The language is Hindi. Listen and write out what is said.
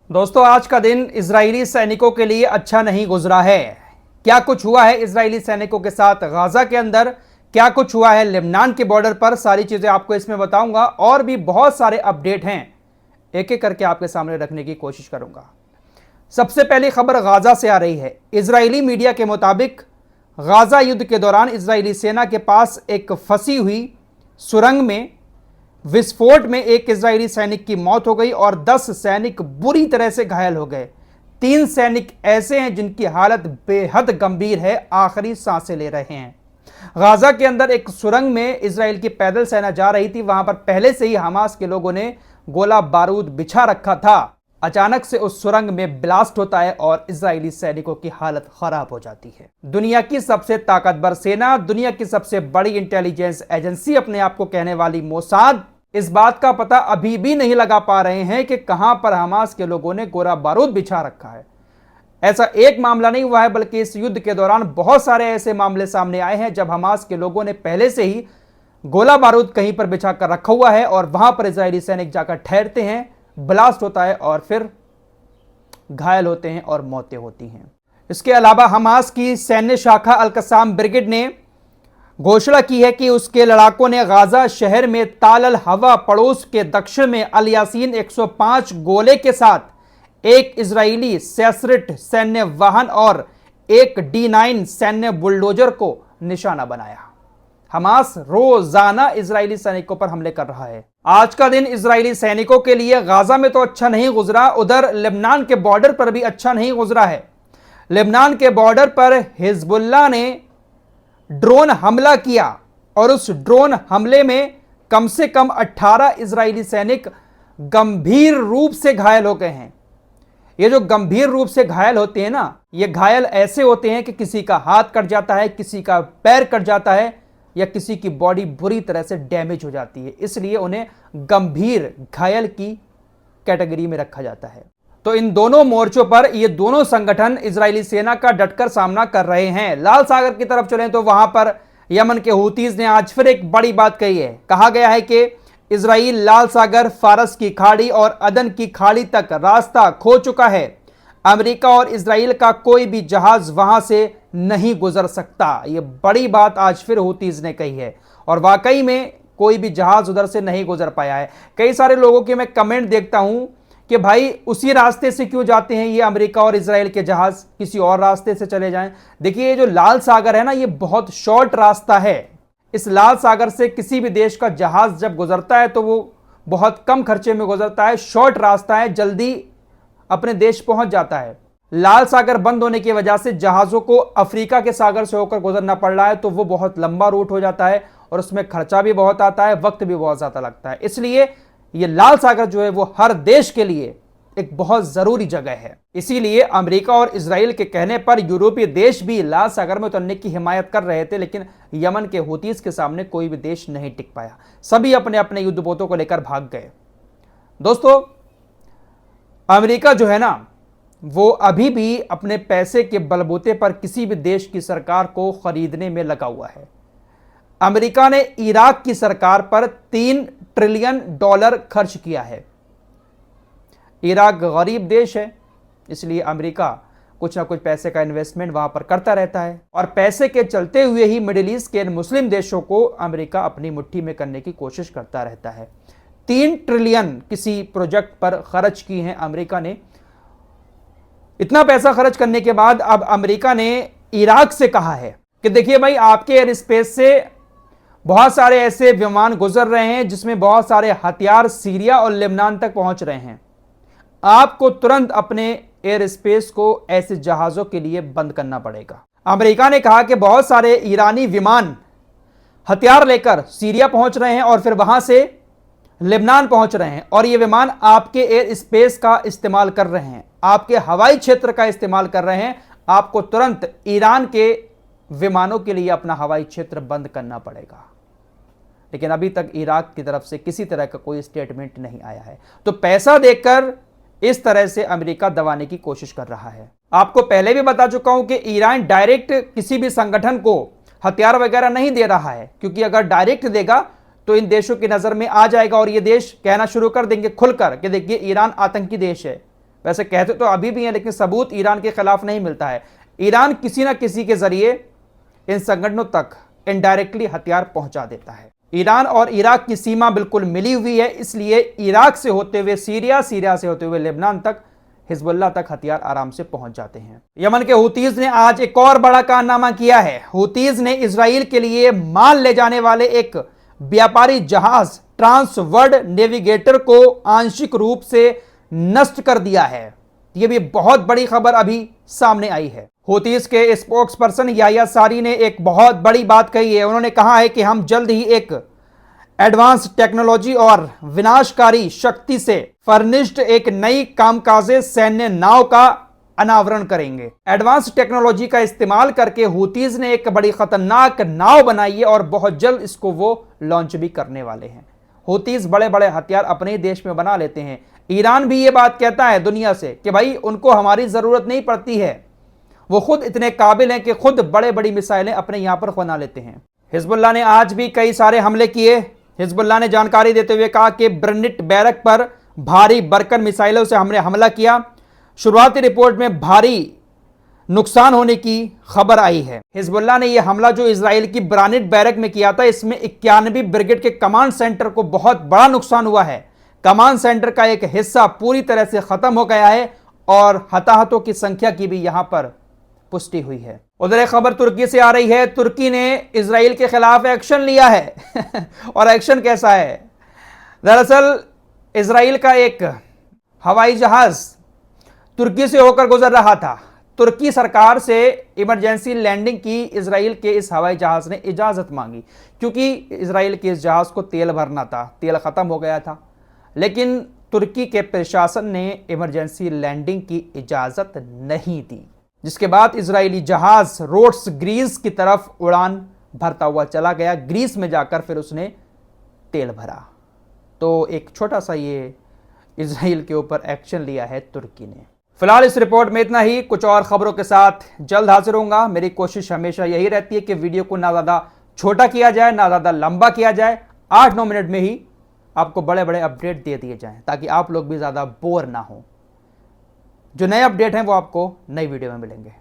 दोस्तों, आज का दिन इजरायली सैनिकों के लिए अच्छा नहीं गुजरा है। क्या कुछ हुआ है इजरायली सैनिकों के साथ गाजा के अंदर, क्या कुछ हुआ है लेबनान के बॉर्डर पर, सारी चीजें आपको इसमें बताऊंगा। और भी बहुत सारे अपडेट हैं, एक एक करके आपके सामने रखने की कोशिश करूंगा। सबसे पहली खबर गाजा से आ रही है। इजरायली मीडिया के मुताबिक गाजा युद्ध के दौरान इजरायली सेना के पास एक फंसी हुई सुरंग में विस्फोट में एक इजरायली सैनिक की मौत हो गई और 10 सैनिक बुरी तरह से घायल हो गए। 3 सैनिक ऐसे हैं जिनकी हालत बेहद गंभीर है, आखिरी सांसें ले रहे हैं। गाजा के अंदर एक सुरंग में इजराइल की पैदल सेना जा रही थी। वहां पर पहले से ही हमास के लोगों ने गोला बारूद बिछा रखा था। अचानक से उस सुरंग में ब्लास्ट होता है और इजरायली सैनिकों की हालत खराब हो जाती है। दुनिया की सबसे ताकतवर सेना, दुनिया की सबसे बड़ी इंटेलिजेंस एजेंसी अपने आप को कहने वाली मोसाद इस बात का पता अभी भी नहीं लगा पा रहे हैं कि कहां पर हमास के लोगों ने गोला बारूद बिछा रखा है। ऐसा एक मामला नहीं हुआ है, बल्कि इस युद्ध के दौरान बहुत सारे ऐसे मामले सामने आए हैं जब हमास के लोगों ने पहले से ही गोला बारूद कहीं पर बिछा कर रखा हुआ है और वहां पर इजरायली सैनिक जाकर ठहरते हैं, ब्लास्ट होता है और फिर घायल होते हैं और मौतें होती हैं। इसके अलावा हमास की सैन्य शाखा अल कसाम ब्रिगेड ने घोषणा की है कि उसके लड़ाकों ने गाजा शहर में ताल हवा पड़ोस के दक्षिण में अल यासीन 105 गोले के साथ एक इजरायली सैसरिट सैन्य वाहन और एक D9 सैन्य बुलडोजर को निशाना बनाया। हमास रोजाना इजरायली सैनिकों पर हमले कर रहा है। आज का दिन इजरायली सैनिकों के लिए गाजा में तो अच्छा नहीं गुजरा, उधर लेबनान के बॉर्डर पर भी अच्छा नहीं गुजरा है। लेबनान के बॉर्डर पर हिजबुल्लाह ने ड्रोन हमला किया और उस ड्रोन हमले में कम से कम 18 इजरायली सैनिक गंभीर रूप से घायल हो गए हैं। ये जो गंभीर रूप से घायल होते हैं ना, ये घायल ऐसे होते हैं कि किसी का हाथ कट जाता है, किसी का पैर कट जाता है या किसी की बॉडी बुरी तरह से डैमेज हो जाती है, इसलिए उन्हें गंभीर घायल की कैटेगरी में रखा जाता है। तो इन दोनों मोर्चों पर ये दोनों संगठन इजरायली सेना का डटकर सामना कर रहे हैं। लाल सागर की तरफ चलें तो वहां पर यमन के हूतीज ने आज फिर एक बड़ी बात कही है। कहा गया है कि इजराइल लाल सागर, फारस की खाड़ी और अदन की खाड़ी तक रास्ता खो चुका है। अमेरिका और इजराइल का कोई भी जहाज वहां से नहीं गुजर सकता। ये बड़ी बात आज फिर हूतीज ने कही है और वाकई में कोई भी जहाज उधर से नहीं गुजर पाया है। कई सारे लोगों के मैं कमेंट देखता हूं कि भाई उसी रास्ते से क्यों जाते हैं ये अमेरिका और इजराइल के जहाज, किसी और रास्ते से चले जाएं। देखिए, ये जो लाल सागर है ना, ये बहुत शॉर्ट रास्ता है। इस लाल सागर से किसी भी देश का जहाज जब गुजरता है तो वो बहुत कम खर्चे में गुजरता है, शॉर्ट रास्ता है, जल्दी अपने देश पहुंच जाता है। लाल सागर बंद होने की वजह से जहाजों को अफ्रीका के सागर से होकर गुजरना पड़ रहा है, तो वो बहुत लंबा रूट हो जाता है और उसमें खर्चा भी बहुत आता है, वक्त भी बहुत ज्यादा लगता है। इसलिए ये लाल सागर जो है वो हर देश के लिए एक बहुत जरूरी जगह है। इसीलिए अमेरिका और इजराइल के कहने पर यूरोपीय देश भी लाल सागर में उतरने की हिमायत कर रहे थे, लेकिन यमन के हूतीज के सामने कोई भी देश नहीं टिक पाया। सभी अपने अपने युद्धपोतों को लेकर भाग गए। दोस्तों, अमेरिका जो है ना, वो अभी भी अपने पैसे के बलबूते पर किसी भी देश की सरकार को खरीदने में लगा हुआ है। अमेरिका ने इराक की सरकार पर $3 ट्रिलियन खर्च किया है। इराक गरीब देश है, इसलिए अमेरिका कुछ ना कुछ पैसे का इन्वेस्टमेंट वहां पर करता रहता है और पैसे के चलते हुए ही मिडिल ईस्ट के मुस्लिम देशों को अमेरिका अपनी मुट्ठी में करने की कोशिश करता रहता है। 3 ट्रिलियन किसी प्रोजेक्ट पर खर्च की है अमेरिका ने। इतना पैसा खर्च करने के बाद अब अमेरिका ने इराक से कहा है कि देखिए भाई, आपके एयर स्पेस से बहुत सारे ऐसे विमान गुजर रहे हैं जिसमें बहुत सारे हथियार सीरिया और लेबनान तक पहुंच रहे हैं। आपको तुरंत अपने एयर स्पेस को ऐसे जहाजों के लिए बंद करना पड़ेगा। अमेरिका ने कहा कि बहुत सारे ईरानी विमान हथियार लेकर सीरिया पहुंच रहे हैं और फिर वहां से लेबनान पहुंच रहे हैं और ये विमान आपके एयर स्पेस का इस्तेमाल कर रहे हैं, आपके हवाई क्षेत्र का इस्तेमाल कर रहे हैं। आपको तुरंत ईरान के विमानों के लिए अपना हवाई क्षेत्र बंद करना पड़ेगा। लेकिन अभी तक इराक की तरफ से किसी तरह का कोई स्टेटमेंट नहीं आया है। तो पैसा देकर इस तरह से अमेरिका दबाने की कोशिश कर रहा है। आपको पहले भी बता चुका हूं कि ईरान डायरेक्ट किसी भी संगठन को हथियार वगैरह नहीं दे रहा है, क्योंकि अगर डायरेक्ट देगा तो इन देशों की नजर में आ जाएगा और ये देश कहना शुरू कर देंगे खुलकर कि देखिए ईरान आतंकी देश है, वैसे कहते तो अभी भी हैं, लेकिन सबूत ईरान के खिलाफ नहीं मिलता है। ईरान किसी ना किसी के जरिए इन संगठनों तक इनडायरेक्टली हथियार पहुंचा देता है। ईरान और इराक की सीमा बिल्कुल मिली हुई है, इसलिए इराक से होते हुए सीरिया, सीरिया से होते हुए लेबनान तक, हिजबुल्लाह तक हथियार आराम से पहुंच जाते हैं। यमन के हुतीज ने आज एक और बड़ा कारनामा किया है। हुतीज ने इजराइल के लिए माल ले जाने वाले एक व्यापारी जहाज ट्रांसवर्ल्ड नेविगेटर को आंशिक रूप से नष्ट कर दिया है। यह भी बहुत बड़ी खबर अभी सामने आई है। हुतीज के स्पोक्स पर्सन याह्या सारी ने एक बहुत बड़ी बात कही है। उन्होंने कहा है कि हम जल्द ही एक एडवांस टेक्नोलॉजी और विनाशकारी शक्ति से फर्निश्ड एक नई कामकाजे सैन्य नाव का अनावरण करेंगे। एडवांस टेक्नोलॉजी का इस्तेमाल करके हुतीज ने एक बड़ी खतरनाक नाव बनाई है और बहुत जल्द इसको वो लॉन्च भी करने वाले हैं। हुतीज बड़े बड़े हथियार अपने देश में बना लेते हैं। ईरान भी ये बात कहता है दुनिया से कि भाई उनको हमारी जरूरत नहीं पड़ती है, वो खुद इतने काबिल हैं कि खुद बड़े बड़ी मिसाइलें अपने यहां पर बना लेते हैं। हिजबुल्लाह ने आज भी कई सारे हमले किए। हिजबुल्लाह ने जानकारी देते हुए कहा कि ब्रनिट बैरक पर भारी बरकन मिसाइलों से हमने हमला किया। शुरुआती रिपोर्ट में भारी नुकसान होने की खबर आई है। हिजबुल्लाह ने यह हमला जो इजराइल की ब्रानिट बैरक में किया था, इसमें 91वीं ब्रिगेड के कमांड सेंटर को बहुत बड़ा नुकसान हुआ है। कमांड सेंटर का एक हिस्सा पूरी तरह से खत्म हो गया है और हताहतों की संख्या की भी यहां पर पुष्टि हुई है। उधर एक खबर तुर्की से आ रही है। तुर्की ने इजराइल के खिलाफ एक्शन लिया है और एक्शन कैसा है? दरअसल इजराइल का एक हवाई जहाज तुर्की से होकर गुजर रहा था। तुर्की सरकार से इमरजेंसी लैंडिंग की इजराइल के इस हवाई जहाज ने इजाजत मांगी, क्योंकि इजराइल के इस जहाज को तेल भरना था, तेल खत्म हो गया था। लेकिन तुर्की के प्रशासन ने इमरजेंसी लैंडिंग की इजाजत नहीं दी, जिसके बाद इजरायली जहाज रोड्स ग्रीस की तरफ उड़ान भरता हुआ चला गया। ग्रीस में जाकर फिर उसने तेल भरा। तो एक छोटा सा ये इजराइल के ऊपर एक्शन लिया है तुर्की ने। फिलहाल इस रिपोर्ट में इतना ही। कुछ और खबरों के साथ जल्द हाजिर होऊंगा। मेरी कोशिश हमेशा यही रहती है कि वीडियो को ना ज़्यादा छोटा किया जाए, ना ज़्यादा लंबा किया जाए। 8-9 मिनट में ही आपको बड़े बड़े अपडेट दे दिए जाएं, ताकि आप लोग भी ज़्यादा बोर ना हो। जो नए अपडेट हैं वो आपको नई वीडियो में मिलेंगे।